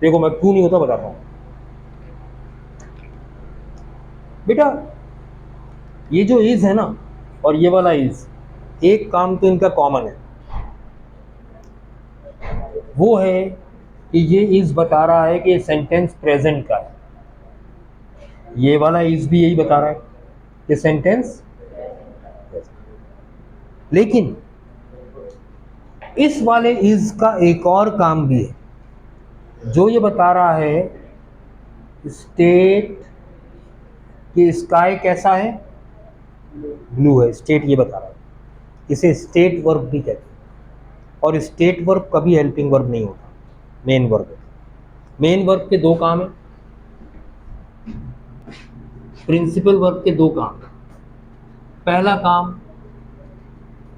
देखो मैं क्यों नहीं होता बताता हूं बेटा। ये जो इज है ना और ये वाला इज, एक काम तो इनका कॉमन है, वो है कि ये इज बता रहा है कि सेंटेंस प्रेजेंट का है। ये वाला इज भी यही बता रहा है कि सेंटेंस, लेकिन इस वाले इज का एक और काम भी है जो ये बता रहा है स्टेट कि स्काई कैसा है, ब्लू है। स्टेट ये बता रहा है, इसे स्टेट वर्ब भी कहते हैं। और स्टेट वर्ब कभी हेल्पिंग वर्ब नहीं होता, मेन वर्ब है। मेन वर्ब के दो काम है, प्रिंसिपल वर्ब के दो काम। पहला काम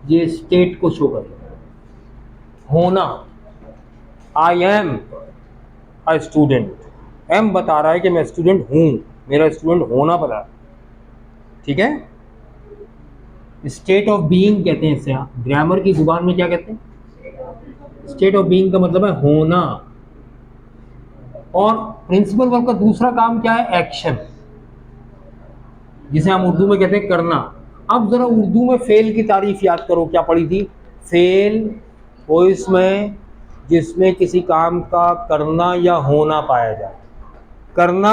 ये स्टेट को शो करता है, होना। आई एम अ स्टूडेंट, एम बता रहा है कि मैं स्टूडेंट हूं, मेरा स्टूडेंट होना पता है, ठीक है। स्टेट ऑफ बीइंग कहते हैं इसे, ग्रामर की जुबान में क्या कहते हैं, स्टेट ऑफ बीइंग का मतलब है होना। और प्रिंसिपल वर्ब का दूसरा काम क्या है, एक्शन, जिसे हम उर्दू में कहते हैं करना। अब जरा उर्दू में फेल की तारीफ याद करो, क्या पढ़ी थी, फेल वो इसमें जिसमें किसी काम का करना या होना पाया जाए। करना,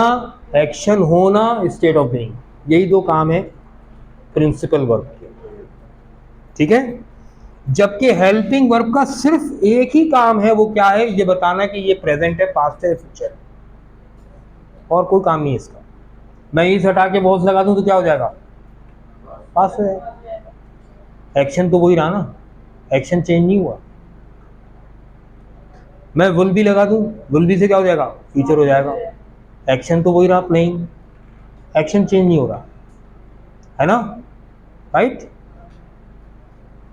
एक्शन, होना, स्टेट ऑफ बीइंग, यही दो काम है प्रिंसिपल वर्ब के, ठीक है। जबकि हेल्पिंग वर्ब का सिर्फ एक ही काम है, वो क्या है, ये बताना कि ये प्रेजेंट है, पास्ट है, फ्यूचर, और कोई काम नहीं है इसका। मैं इस हटा के वॉज लगा दूं तो क्या हो जाएगा, पास्ट हो जाएगा। एक्शन तो वही रहा ना, एक्शन चेंज नहीं हुआ। मैं विल भी लगा दूं, विल भी से क्या हो जाएगा, फ्यूचर हो जाएगा। एक्शन तो वही रहा, प्लेइंग, एक्शन चेंज नहीं हो रहा है ना, राइट।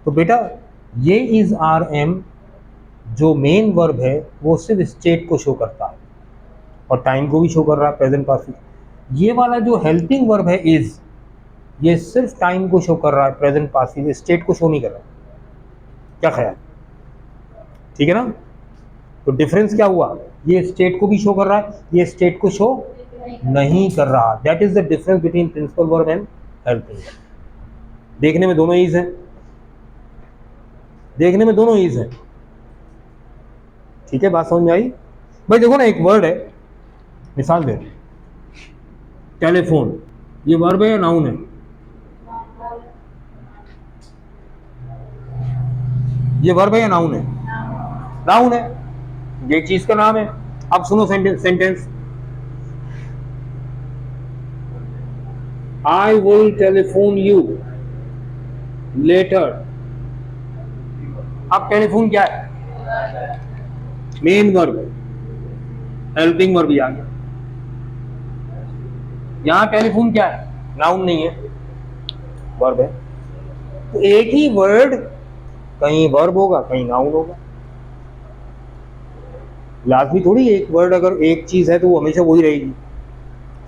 तो बेटा ये इज आर एम जो मेन वर्ब है वो सिर्फ स्टेट को शो करता है और टाइम को भी शो कर रहा है, प्रेजेंट पास्ट। ये वाला जो हेल्पिंग वर्ब है इज, ये सिर्फ टाइम को शो कर रहा है, प्रेजेंट पास्ट, स्टेट को शो नहीं कर रहा। क्या ख्याल, ठीक है ना। तो डिफरेंस क्या हुआ, ये स्टेट को भी शो कर रहा है, ये स्टेट को शो नहीं कर रहा। That is the difference between principal verb and helping verb. देखने में दोनों इज है, देखने में दोनों इज है, ठीक है। बात समझ में आई भाई। देखो ना, एक वर्ड है, मिसाल दे, टेलीफोन, ये वर्ब है या नाउन है, ये वर्ब है या नाउन है, नाउन है, ये चीज का नाम है। अब सुनो sentence, I will telephone you later. अब टेलीफोन क्या है, मेन वर्ब, हेल्पिंग वर्ब भी आ गया। यहां टेलीफोन क्या है, नाउन नहीं है, वर्ब है। तो एक ही वर्ड कहीं वर्ब होगा कहीं नाउन होगा, लाजमी थोड़ी एक वर्ड अगर एक चीज है तो वो हमेशा वही रहेगी,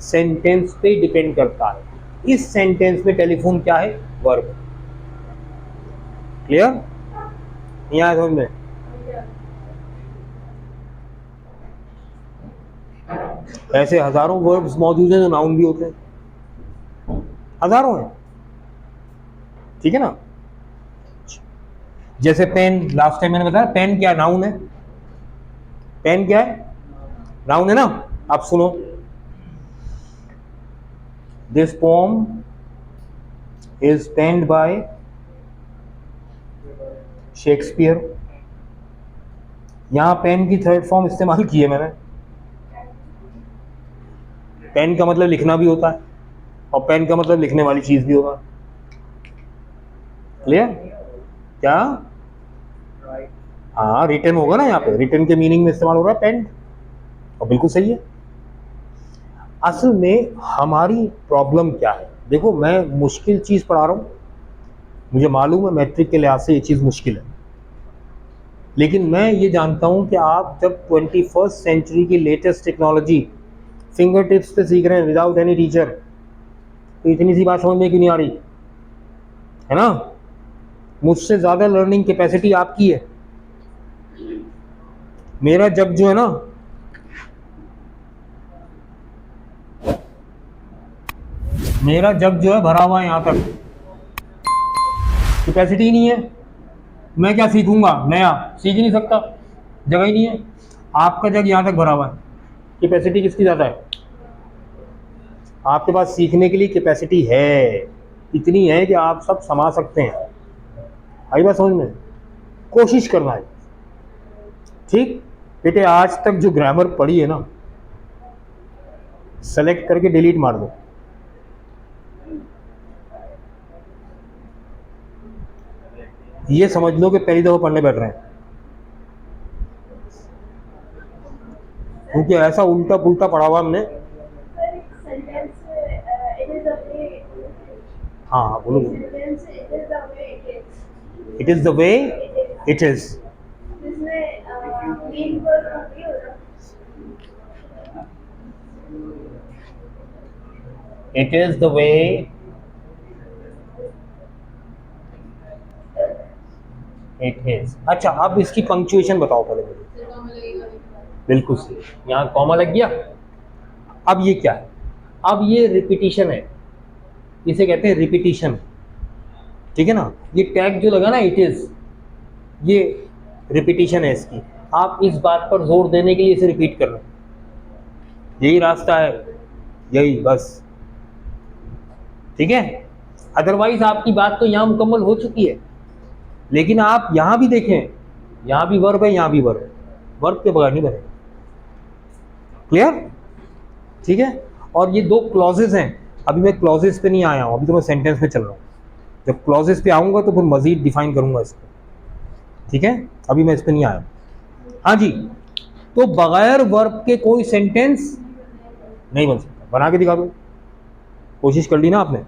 सेंटेंस पे डिपेंड करता है। इस सेंटेंस में टेलीफोन क्या है, वर्ब। क्लियर, यहां समझ में। ऐसे हजारों वर्ब्स मौजूद हैं जो नाउन भी होते हैं, हजारों हैं, ठीक है ना। जैसे पेन, लास्ट टाइम मैंने बताया पेन क्या नाउन है, पेन क्या है, नाउन है ना। आप सुनो, this poem is penned by Shakespeare. यहां पेन की थर्ड फॉर्म इस्तेमाल की है मैंने। पेन का मतलब लिखना भी होता है और पेन का मतलब लिखने वाली चीज भी होगा। क्लियर, क्या, हाँ रिटन होगा ना, यहाँ पे रिटन के मीनिंग में इस्तेमाल हो रहा है पेन, और बिल्कुल सही है। असल में हमारी प्रॉब्लम क्या है, देखो मैं मुश्किल चीज पढ़ा रहा हूं, मुझे मालूम है मैट्रिक के लिहाज से ये चीज मुश्किल है, लेकिन मैं ये जानता हूं कि आप जब 21st सेंचुरी की लेटेस्ट टेक्नोलॉजी फिंगर टिप्स पे सीख रहे हैं विदाउट एनी टीचर, तो इतनी सी बात समझ में क्यों नहीं आ रही है ना। मुझसे ज्यादा लर्निंग कैपेसिटी आपकी है। मेरा जब जो है ना मेरा जग जो है भरा हुआ है यहाँ तक, कैपेसिटी ही नहीं है, मैं क्या सीखूंगा नया, सीख ही नहीं सकता, जगह ही नहीं है। आपका जग यहाँ तक भरा हुआ है, कैपेसिटी किसकी ज़्यादा है? आपके पास सीखने के लिए कैपेसिटी है, इतनी है कि आप सब समा सकते हैं। आई बात समझ में? कोशिश करना है। ठीक बेटे, आज तक जो ग्रामर पढ़ी है ना, सेलेक्ट करके डिलीट मार दो। ये समझ लो कि पहली दफा पढ़ने बैठ रहे हैं, क्योंकि ऐसा उल्टा पुल्टा पढ़ा हुआ हमने। हाँ बोलो। It is the way it is. It is the way it is. अच्छा, अब इसकी पंक्चुएशन बताओ पहले मुझे। बिल्कुल सही, यहाँ कॉमा लग गया। अब ये क्या है? अब ये रिपीटिशन है, इसे कहते हैं रिपीटिशन। ठीक है ना, ये टैग जो लगा ना इट इज, ये रिपीटिशन है इसकी। आप इस बात पर जोर देने के लिए इसे रिपीट कर रहे हैं, यही रास्ता है, यही बस। ठीक है, अदरवाइज आपकी बात तो यहाँ मुकम्मल हो चुकी है, लेकिन आप यहाँ भी देखें, यहाँ भी वर्ब है, यहाँ भी वर्ब है, वर्ब के बगैर नहीं बनेगा। क्लियर? ठीक है, और ये दो क्लॉजेज हैं। अभी मैं क्लॉजेज पे नहीं आया हूँ, अभी तो मैं सेंटेंस पे चल रहा हूँ। जब क्लॉजेज पे आऊँगा तो फिर मजीद डिफाइन करूँगा इसको। ठीक है, अभी मैं इस पे नहीं आया। हाँ जी, तो बगैर वर्ब के कोई सेंटेंस नहीं बन सकता। बना के दिखा दो, कोशिश कर ली ना आपने।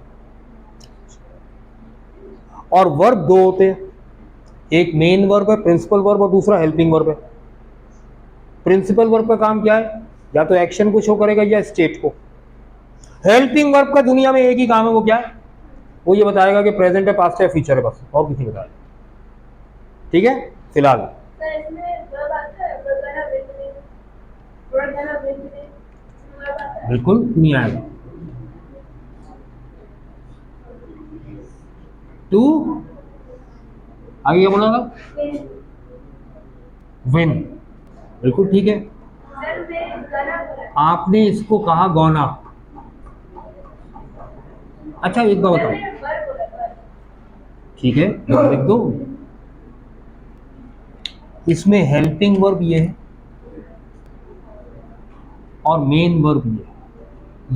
और वर्ब दो होते हैं, एक मेन वर्ब है, प्रिंसिपल वर्ब, और दूसरा हेल्पिंग वर्ब है। प्रिंसिपल वर्ब का काम क्या है? या तो एक्शन को शो करेगा या स्टेट को। हेल्पिंग वर्ब का दुनिया में एक ही काम है, वो क्या है? वो ये बताएगा कि प्रेजेंट है, पास्ट है, फ्यूचर है, बस, और कुछ नहीं बताएगा। ठीक है, फिलहाल बिल्कुल नहीं आएगा। टू आगे क्या बोला था? विन। बिल्कुल ठीक है। आपने इसको कहा गौना। अच्छा एक बात बताओ, ठीक है लिख दो, इसमें हेल्पिंग वर्ब ये है और मेन वर्ब ये है।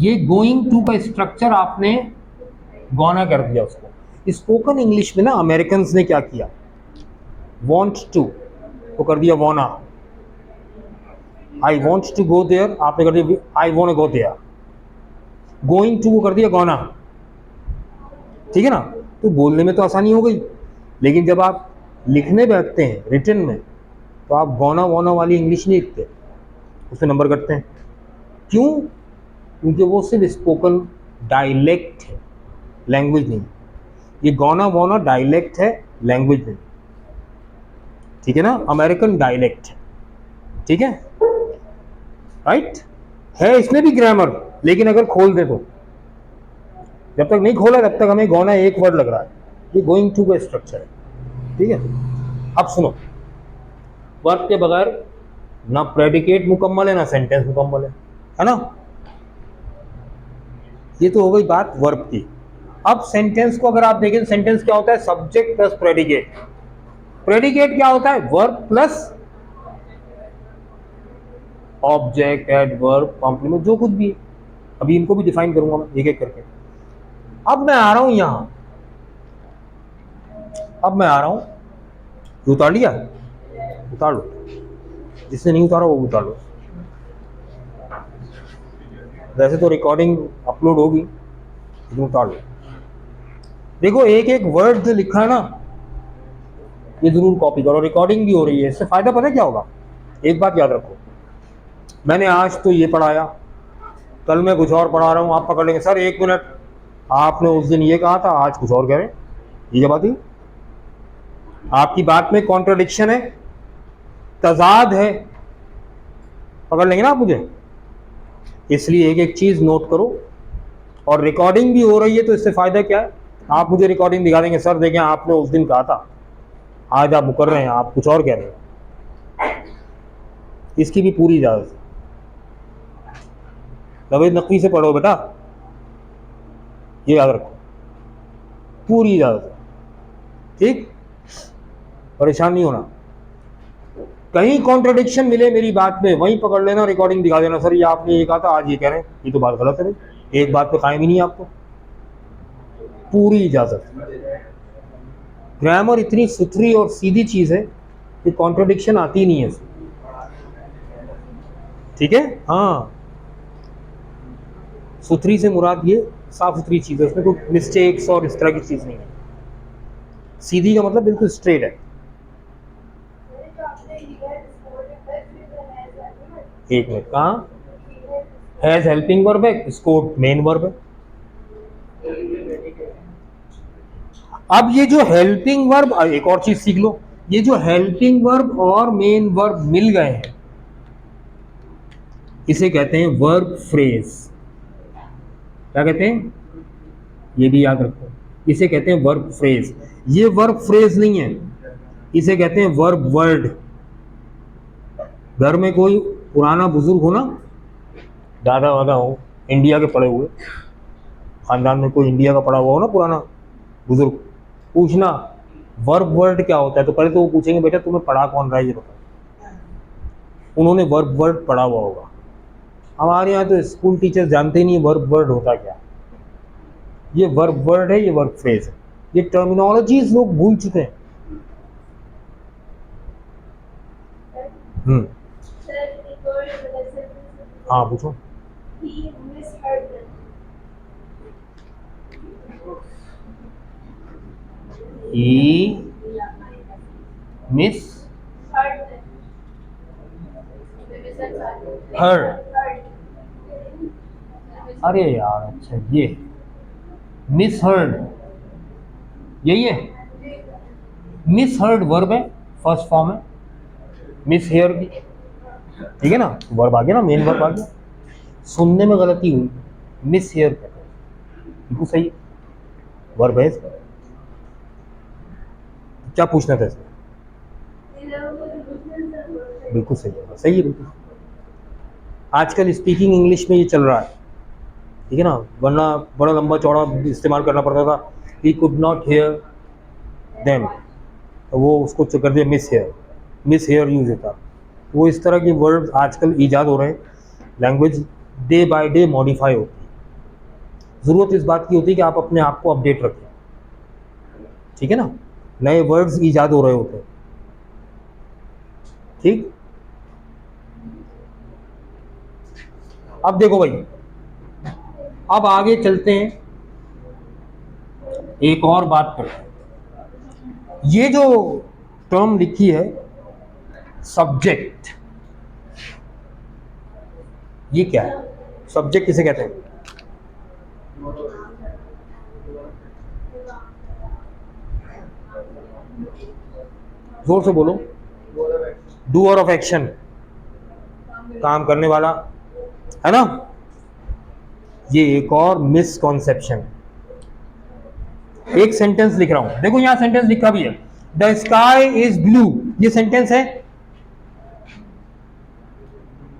ये गोइंग टू का स्ट्रक्चर आपने गौना कर दिया उसको। स्पोकन इंग्लिश में ना अमेरिकन्स ने क्या किया, वॉन्ट टू को कर दिया wanna. I want to go there, आपने कर दिया I want go there. Going to को कर दिया गौना। ठीक है ना, तो बोलने में तो आसानी हो गई, लेकिन जब आप लिखने बैठते हैं रिटन में, तो आप गौना वोना वाली इंग्लिश नहीं लिखते, उसमें नंबर कटते हैं। क्यों? क्योंकि वो सिर्फ स्पोकन डायलेक्ट है, लैंग्वेज नहीं। ये गौना वोना डायलेक्ट है, लैंग्वेज नहीं। ठीक है ना, अमेरिकन डायलेक्ट है। ठीक है, राइट है इसमें भी ग्रामर, लेकिन अगर खोल दे तो, जब तक नहीं खोला तब तक हमें गौना एक वर्ड लग रहा है। ये गोइंग टू का स्ट्रक्चर है। ठीक है, अब सुनो, वर्ब के बगैर ना प्रेडिकेट मुकम्मल है ना सेंटेंस मुकम्मल है ना। ये तो हो गई बात वर्ब की। अब सेंटेंस को अगर आप देखें, सेंटेंस क्या होता है? Subject plus predicate. प्रेडिकेट क्या होता है? Verb plus object, adverb, complement, जो कुछ भी है। अभी इनको भी डिफाइन करूंगा मैं एक एक करके। अब मैं आ रहा हूं यहां, अब मैं आ रहा हूं, उतार लिया, उतार लो, जिसने नहीं उतारा वो उतार लो। वैसे तो रिकॉर्डिंग अपलोड होगी, लेकिन उतार लो। देखो एक एक वर्ड जो लिखा है ना, ये जरूर कॉपी करो, रिकॉर्डिंग भी हो रही है। इससे फायदा पता है क्या होगा? एक बात याद रखो, मैंने आज तो ये पढ़ाया, कल मैं कुछ और पढ़ा रहा हूँ, आप पकड़ लेंगे सर एक मिनट, आपने उस दिन ये कहा था, आज कुछ और कह रहे हैं। ये क्या बात है? आपकी बात में कॉन्ट्रडिक्शन है, तजाद है, पकड़ लेंगे ना आप मुझे। इसलिए एक एक चीज नोट करो, और रिकॉर्डिंग भी हो रही है, तो इससे फायदा क्या है? आप मुझे रिकॉर्डिंग दिखा देंगे, सर देखें आपने उस दिन कहा था, आज आप मुकर रहे हैं, आप कुछ और कह रहे हैं। इसकी भी पूरी इजाजत है। नवेद नकवी से पढ़ो बेटा, ये याद रखो, पूरी इजाजत है, ठीक, परेशान नहीं होना। कहीं कॉन्ट्रडिक्शन मिले मेरी बात में, वहीं पकड़ लेना, रिकॉर्डिंग दिखा देना, सर ये आपने ये कहा था, आज ये कह रहे हैं, ये तो बात गलत है भाई, एक बात पे कायम ही नहीं है आपको, पूरी इजाजत। ग्रामर इतनी सुथरी और सीधी चीज है कि कॉन्ट्रडिक्शन आती ही नहीं है इसमें, ठीक है। हाँ, सुथरी से मुराद ये साफ सुथरी चीज है, उसमें कोई मिस्टेक्स और इस तरह की चीज नहीं है। सीधी का मतलब बिल्कुल स्ट्रेट है। एक मिनट, कहाँ हैज हेल्पिंग वर्ब है, स्कोर मेन वर्ब है। अब ये जो हेल्पिंग वर्ब, एक और चीज सीख लो, ये जो हेल्पिंग वर्ब और मेन वर्ब मिल गए हैं, इसे कहते हैं वर्ब फ्रेज। क्या कहते हैं? ये भी याद रखो, इसे कहते हैं वर्ब फ्रेज। ये वर्ब फ्रेज नहीं है, इसे कहते हैं वर्ब वर्ड। घर में कोई पुराना बुजुर्ग हो ना, दादा वादा हो, इंडिया के पढ़े हुए, खानदान में कोई इंडिया का पढ़ा हुआ हो ना पुराना बुजुर्ग, पूछना वर्ब वर्ड क्या होता है, तो पहले तो वो पूछेंगे बेटा तुम्हें पढ़ा कौन रहा है ये बताओ। उन्होंने वर्ब वर्ड पढ़ा हुआ होगा। हमारे यहाँ तो स्कूल टीचर जानते ही नहीं वर्ब वर्ड होता क्या। ये वर्ब वर्ड है, ये वर्ब फ्रेज है, ये टर्मिनोलॉजीज लोग भूल चुके हैं। हाँ पूछो। He miss her। अरे यार, अच्छा ये मिस हर्ड, यही है। मिस हर्ड वर्ब है, फर्स्ट फॉर्म है। मिस हेयर की, ठीक है ना, वर्ब आ गया ना, मेन वर्ब आ गया। सुनने में गलती हुई, मिस हेयर कहते हैं, बिल्कुल सही है, वर्ब है इसका। क्या पूछना था इसमें? बिल्कुल सही है, सही है बिल्कुल। आजकल स्पीकिंग इंग्लिश में ये चल रहा है, ठीक है ना, वरना बड़ा लंबा चौड़ा इस्तेमाल करना पड़ता था। He could not hear them, तो वो उसको कर दिया mishear, mishear use होता। वो इस तरह के वर्ड आजकल ईजाद हो रहे हैं, language day by day modify होती है। ज़रूरत इस बात की होती है कि आप अपने आप को अपडेट रखें, ठीक है ना, नए वर्ड्स ईजाद हो रहे होते हैं, ठीक। अब देखो भाई, अब आगे चलते हैं, एक और बात पर। ये जो टर्म लिखी है सब्जेक्ट, ये क्या है? सब्जेक्ट किसे कहते हैं? जोर से बोलो। डूअर ऑफ एक्शन, काम करने वाला, है ना। ये एक और मिसकॉन्सेप्शन। एक सेंटेंस लिख रहा हूं, देखो यहां सेंटेंस लिखा भी है, द स्काई इज ब्लू, ये सेंटेंस है,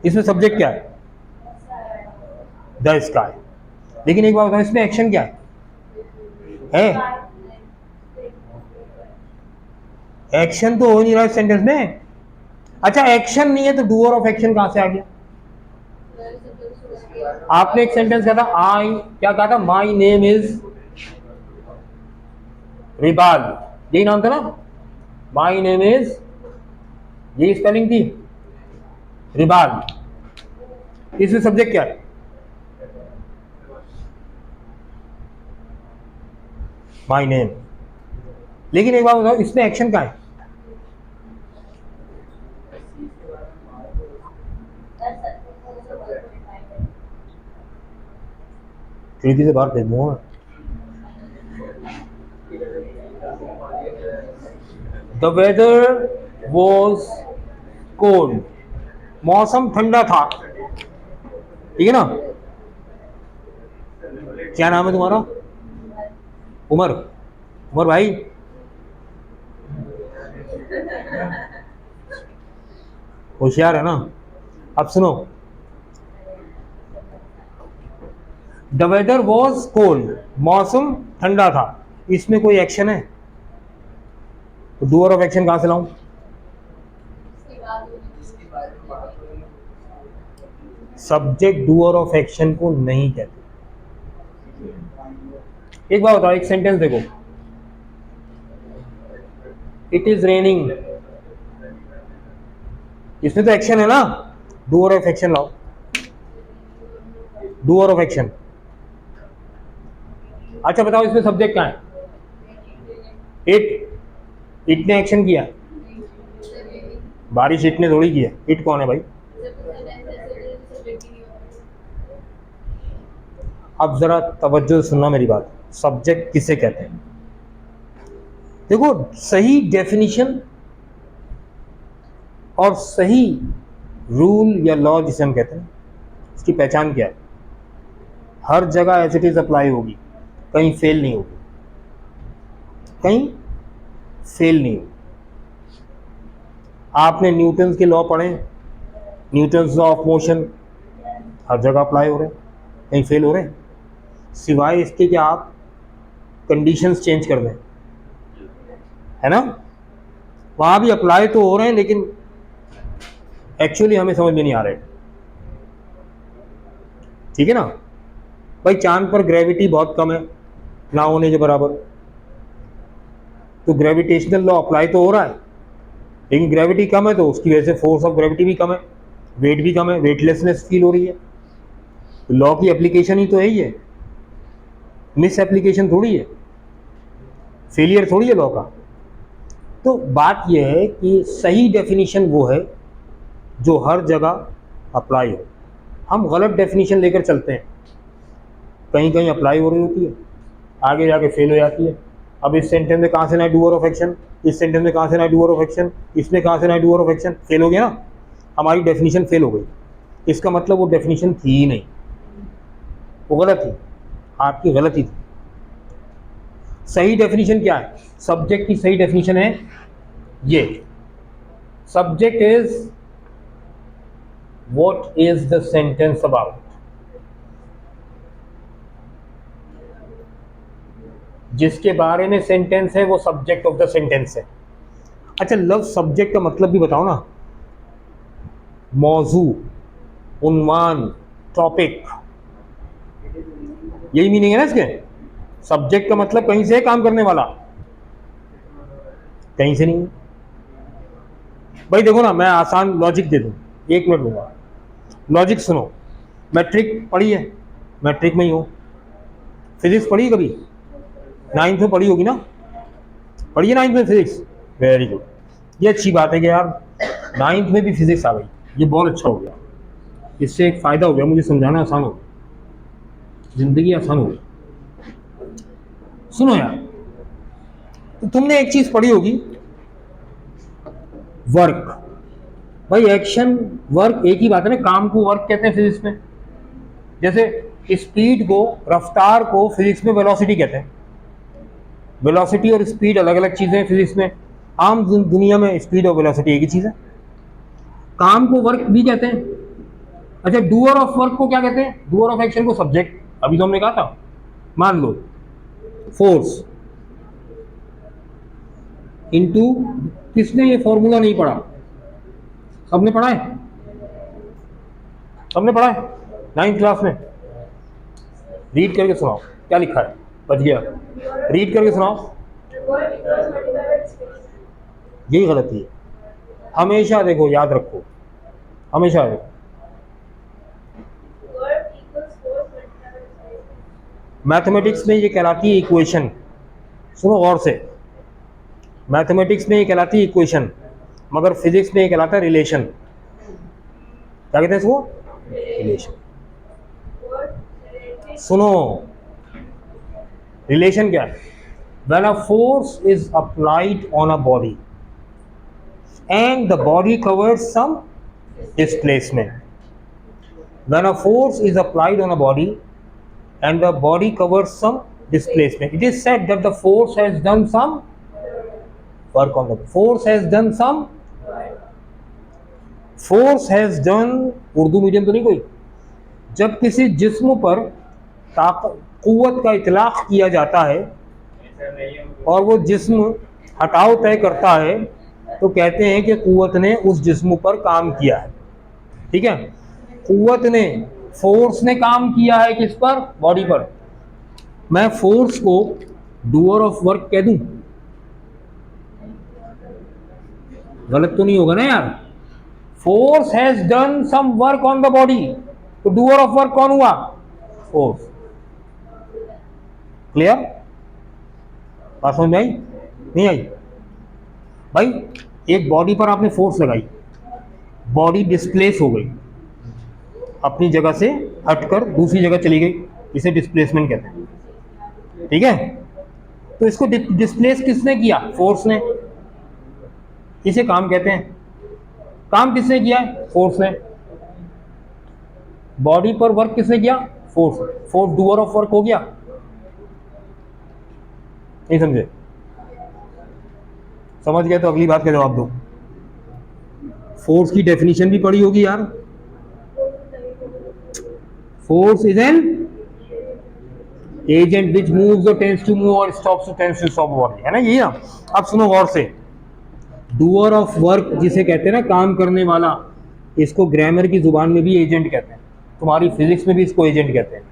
इसमें सब्जेक्ट क्या है? The sky. लेकिन एक बात बताओ, इसमें एक्शन क्या है? एक्शन तो हो नहीं रहा इस सेंटेंस में। अच्छा, एक्शन नहीं है तो डूअर ऑफ एक्शन कहां से आ गया? आपने एक सेंटेंस कहा था, आई क्या कहा था, माई नेम इज रिबाल, यही नाम था ना, माई नेम इज, यही स्पेलिंग थी, रिबाल। इसमें सब्जेक्ट क्या है? My name. लेकिन एक बात बताओ, इसमें एक्शन क्या है? खिड़की से बाहर फेंक दूंगा। द वेदर वॉज कोल्ड, मौसम ठंडा था, ठीक है ना। क्या नाम है तुम्हारा? उमर। उमर भाई, होशियार है ना? अब सुनो, द वेदर वॉज कोल्ड, मौसम ठंडा था, इसमें कोई एक्शन है? तो डूअर ऑफ एक्शन कहां से लाऊं? सब्जेक्ट डूअर ऑफ एक्शन को नहीं कहते। एक बात बताओ, एक सेंटेंस देखो, इट इज रेनिंग, इसमें तो एक्शन है ना, डूअर ऑफ एक्शन लाओ, डूअर ऑफ एक्शन। अच्छा बताओ, इसमें सब्जेक्ट क्या है? इट, इट ने एक्शन किया? बारिश इट ने थोड़ी किया, इट कौन है भाई? अब जरा तवज्जो से सुनना मेरी बात, सब्जेक्ट किसे कहते हैं? देखो, सही डेफिनेशन और सही रूल या लॉ जिसे हम कहते हैं, इसकी पहचान क्या है? हर जगह एज इट इज अप्लाई होगी, कहीं फेल नहीं होगी, कहीं फेल नहीं होगी। आपने न्यूटन्स के लॉ पढ़े, न्यूटन्स लॉ ऑफ मोशन, हर जगह अप्लाई हो रहे हैं, कहीं फेल हो रहे हैं? सिवाय इसके कि आप कंडीशंस चेंज कर दें, है ना? वहाँ भी अप्लाई तो हो रहे हैं, लेकिन एक्चुअली हमें समझ में नहीं आ रहे। ठीक है ना भाई? चांद पर ग्रेविटी बहुत कम है, ना होने के बराबर, तो ग्रेविटेशनल लॉ अप्लाई तो हो रहा है, लेकिन ग्रेविटी कम है तो उसकी वजह से फोर्स ऑफ ग्रेविटी भी कम है, वेट भी कम है, वेटलेसनेस फील हो रही है। तो लॉ की एप्लीकेशन ही तो है, ही है, मिस एप्लीकेशन थोड़ी है, फेलियर थोड़ी है लॉ का। तो बात यह है कि सही डेफिनेशन वो है जो हर जगह अप्लाई हो। हम गलत डेफिनेशन लेकर चलते हैं, कहीं कहीं अप्लाई हो रही होती है, आगे जाके फेल हो जाती है। अब इस सेंटेंस में कहाँ से ना डूअर ऑफ एक्शन, इस सेंटेंस में कहाँ से ना डूअर ऑफ एक्शन, इसमें कहाँ से ना डूअर ऑफ एक्शन, फेल हो गया ना, हमारी डेफिनेशन फेल हो गई। इसका मतलब वो डेफिनेशन थी ही नहीं, वो गलत थी, आपकी गलती थी। सही डेफिनेशन क्या है? सब्जेक्ट की सही डेफिनेशन है ये, subject is what is the sentence about. जिसके बारे में सेंटेंस है वो सब्जेक्ट ऑफ द सेंटेंस है। अच्छा, लव सब्जेक्ट का मतलब भी बताओ ना, मौजू, उन्वान, टॉपिक, यही मीनिंग है ना इसके। सब्जेक्ट का मतलब कहीं से है काम करने वाला, कहीं से नहीं। भाई देखो ना, मैं आसान लॉजिक दे दूं, 1 मिनट लूंगा, लॉजिक सुनो। मैट्रिक पढ़ी है, मैट्रिक में ही हो। फिजिक्स पढ़ी कभी? 9th में पढ़ी होगी ना, पढ़ी है 9th में फिजिक्स, वेरी गुड। ये अच्छी बात है कि यार 9th में भी फिजिक्स आ गई, ये बहुत अच्छा हो गया। इससे एक फ़ायदा हो गया, मुझे समझाना आसान हो गया, ज़िंदगी आसान हो गई। सुनो यार, तो तुमने एक चीज़ पढ़ी होगी, वर्क। भाई एक्शन वर्क एक ही बात है ना, काम को वर्क कहते हैं फिजिक्स में। जैसे स्पीड को, रफ्तार को फिजिक्स में वेलोसिटी कहते हैं। वेलोसिटी और स्पीड अलग अलग चीज़ें हैं फिजिक्स में, आम दुनिया में स्पीड और वेलोसिटी एक ही चीज़ है। काम को वर्क भी कहते हैं। अच्छा, डूअर ऑफ वर्क को क्या कहते हैं? डूअर ऑफ एक्शन को सब्जेक्ट, अभी तो हमने कहा था। मान लो फोर्स इनटू, किसने ये फॉर्मूला नहीं पढ़ा? सबने पढ़ा है, सबने पढ़ा है 9th क्लास में। रीड करके सुनाओ क्या लिखा है, बच गया, रीड करके सुनाओ। यही गलती है, हमेशा देखो, याद रखो, हमेशा देखो, मैथमेटिक्स में ये कहलाती है इक्वेशन। सुनो गौर से, मैथमेटिक्स में ये कहलाती है इक्वेशन, मगर फिजिक्स में ये कहलाता है रिलेशन। क्या कहते हैं इसको? रिलेशन। सुनो, रिलेशन क्या है? When a force is applied on a body and the body covers some displacement. When a force is applied on a body and the body covers some displacement. It is said that the force has done some work on the force has done some force has done Urdu medium तो नहीं कोई, जब किसी जिस्म पर कुव्वत का इतलाक किया जाता है और वो जिस्म हटाव तय करता है तो कहते हैं कि कुव्वत ने उस जिस्म पर काम किया है। ठीक है, कुव्वत ने, फोर्स ने काम किया है किस पर? बॉडी पर। मैं फोर्स को डूअर ऑफ वर्क कह दूं? गलत तो नहीं होगा ना यार? Force has done some work on the body, तो डूअर ऑफ वर्क कौन हुआ? फोर्स। क्लियर? बात समझ में आई? नहीं आई? भाई एक बॉडी पर आपने फोर्स लगाई, बॉडी डिस्प्लेस हो गई, अपनी जगह से हटकर दूसरी जगह चली गई, इसे डिस्प्लेसमेंट कहते हैं। ठीक है, तो इसको डिस्प्लेस किसने किया? फोर्स ने। इसे काम कहते हैं। काम किसने किया है? फोर्स ने। बॉडी पर वर्क किसने किया? Force. Force doer of work हो गया? नहीं समझे? समझ गए तो अगली बात का जवाब दो। फोर्स की डेफिनेशन भी पढ़ी होगी यार। Force is an agent which moves और टेंड्स टू मूव और स्टॉप्स और टेंड्स टू स्टॉप बॉडी, है ना? यही ना? अब सुनो गौर से, डूअर ऑफ वर्क जिसे कहते हैं ना, काम करने वाला, इसको ग्रामर की जुबान में भी एजेंट कहते हैं, तुम्हारी फिजिक्स में भी इसको एजेंट कहते हैं।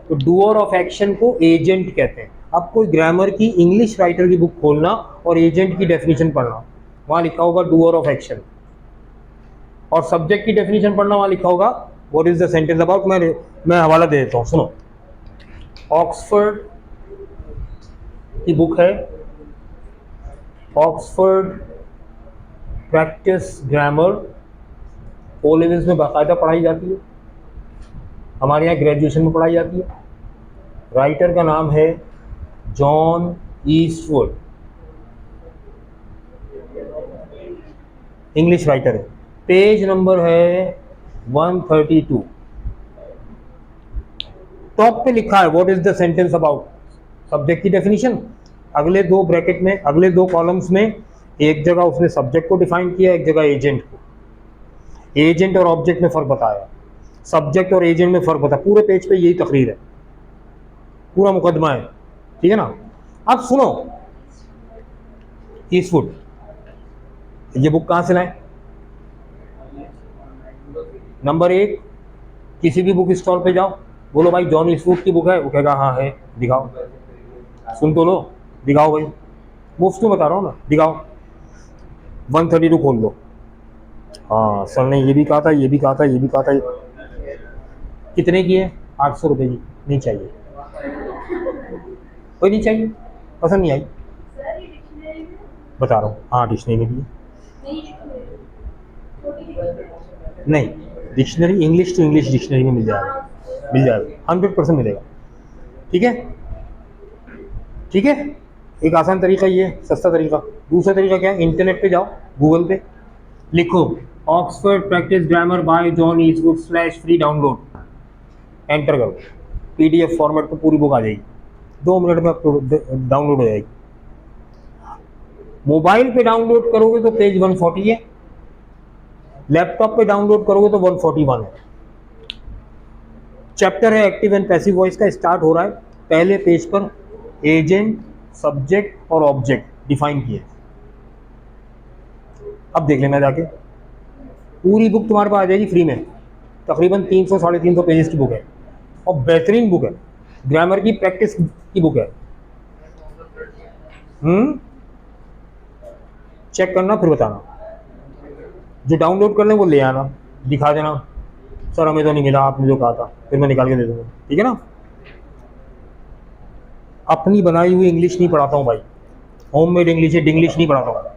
तो डूअर ऑफ एक्शन को एजेंट कहते हैं। अब कोई ग्रामर की इंग्लिश राइटर की बुक खोलना और एजेंट की डेफिनेशन पढ़ना, वहाँ लिखा होगा डूअर ऑफ एक्शन, और सब्जेक्ट की डेफिनेशन पढ़ना, वहाँ लिखा होगा what is the sentence about. मैं हवाला दे देता हूँ, सुनो। ऑक्सफोर्ड की बुक है, Oxford practice grammar, O levels में बाकायदा पढ़ाई जाती है, हमारे यहाँ ग्रेजुएशन में पढ़ाई जाती है। राइटर का नाम है जॉन ईस्टवुड, इंग्लिश राइटर है। पेज नंबर है 132। टॉप पे लिखा है what is the sentence about, subject की डेफिनेशन। अगले दो ब्रैकेट में, अगले दो कॉलम्स में एक जगह उसने सब्जेक्ट को डिफाइन किया, एक जगह एजेंट को। एजेंट और ऑब्जेक्ट में फ़र्क बताया, सब्जेक्ट और एजेंट में फ़र्क बताया। पूरे पेज पे यही तकरीर है, पूरा मुकदमा है। ठीक है ना? अब सुनो, ईस्टवुड, ये बुक कहाँ से लाए? नंबर 1, किसी भी बुक स्टॉल पे जाओ, बोलो भाई जॉन ईस्टवुड की बुक है, वो कहेगा हाँ है, दिखाओ। सुन तो लो, दिखाओ भाई, मुफ्त में बता रहा हूँ ना, दिखाओ। 132 खोल लो। हाँ सर ने ये भी कहा था, ये भी कहा था, ये भी कहा था। कितने की है? 800 रुपये की। नहीं चाहिए, कोई नहीं चाहिए, पसंद नहीं आई। बता रहा हूँ, हाँ डिक्शनरी में भी है। नहीं, dictionary English to English dictionary में मिल जाएगा, मिल जाएगा, 100% मिलेगा। ठीक है? ठीक है, एक आसान तरीका ये, सस्ता तरीका। दूसरा तरीका क्या है? इंटरनेट पे जाओ, गूगल पे लिखो Oxford practice grammar bye John Eastwood /free download, enter करो, PDF फॉर्मेट पर पूरी बुक आ जाएगी, 2 मिनट में डाउनलोड हो जाएगी। मोबाइल पे डाउनलोड करोगे तो पेज 140 है, लैपटॉप पे डाउनलोड करोगे तो 141 है। चैप्टर है एक्टिव एंड पैसिव वॉइस का, स्टार्ट हो रहा है। पहले पेज पर एजेंट, सब्जेक्ट और ऑब्जेक्ट डिफाइन किए। अब देख लेना जाके, पूरी बुक तुम्हारे पास आ जाएगी फ्री में। तकरीबन 300-350 पेजेस की बुक है और बेहतरीन बुक है, ग्रामर की प्रैक्टिस की बुक है। चेक करना फिर बताना, जो डाउनलोड कर लें वो ले आना, दिखा देना सर हमें तो नहीं मिला आपने जो कहा था, फिर मैं निकाल के दे दूँगा। ठीक है ना? अपनी बनाई हुई इंग्लिश नहीं पढ़ाता हूँ भाई, होममेड इंग्लिश है, डिंग्लिश नहीं पढ़ाता हूँ।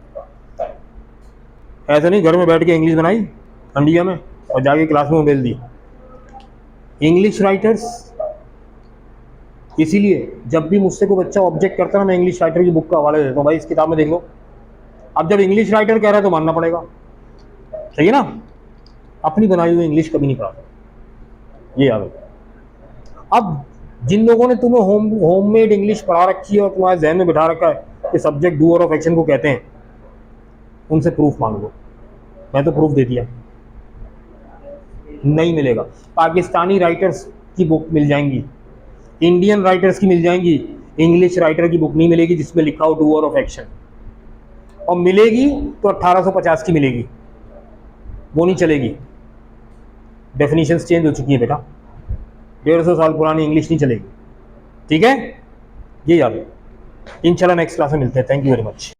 ऐसा नहीं घर में बैठ के इंग्लिश बनाई ठंडिया में और जाके क्लास में बेल दी। इंग्लिश राइटर्स, इसीलिए जब भी मुझसे कोई बच्चा ऑब्जेक्ट करता है ना, मैं इंग्लिश राइटर की बुक का हवाला देता हूँ, भाई इस किताब में देख लो। अब जब इंग्लिश राइटर कह रहा है तो मानना पड़ेगा, सही है ना? अपनी बनाई हुई इंग्लिश कभी नहीं पढ़ाता, ये याद रखो। अब जिन लोगों ने तुम्हें होममेड इंग्लिश पढ़ा रखी है और तुम्हारे जहन में बिठा रखा है कि सब्जेक्ट डूअर ऑफ एक्शन को कहते हैं, उनसे प्रूफ मांग लो। मैं तो प्रूफ दे दिया, नहीं मिलेगा। पाकिस्तानी राइटर्स की बुक मिल जाएंगी, इंडियन राइटर्स की मिल जाएंगी, इंग्लिश राइटर की बुक नहीं मिलेगी जिसमें लिखा हो डूअर ऑफ एक्शन, और मिलेगी तो 1850 की मिलेगी, वो नहीं चलेगी। डेफिनेशंस चेंज हो चुकी है बेटा, 150 साल पुरानी इंग्लिश नहीं चलेगी, ठीक है, ये याद है। इंशाल्लाह नेक्स्ट क्लास में मिलते हैं। Thank you very much.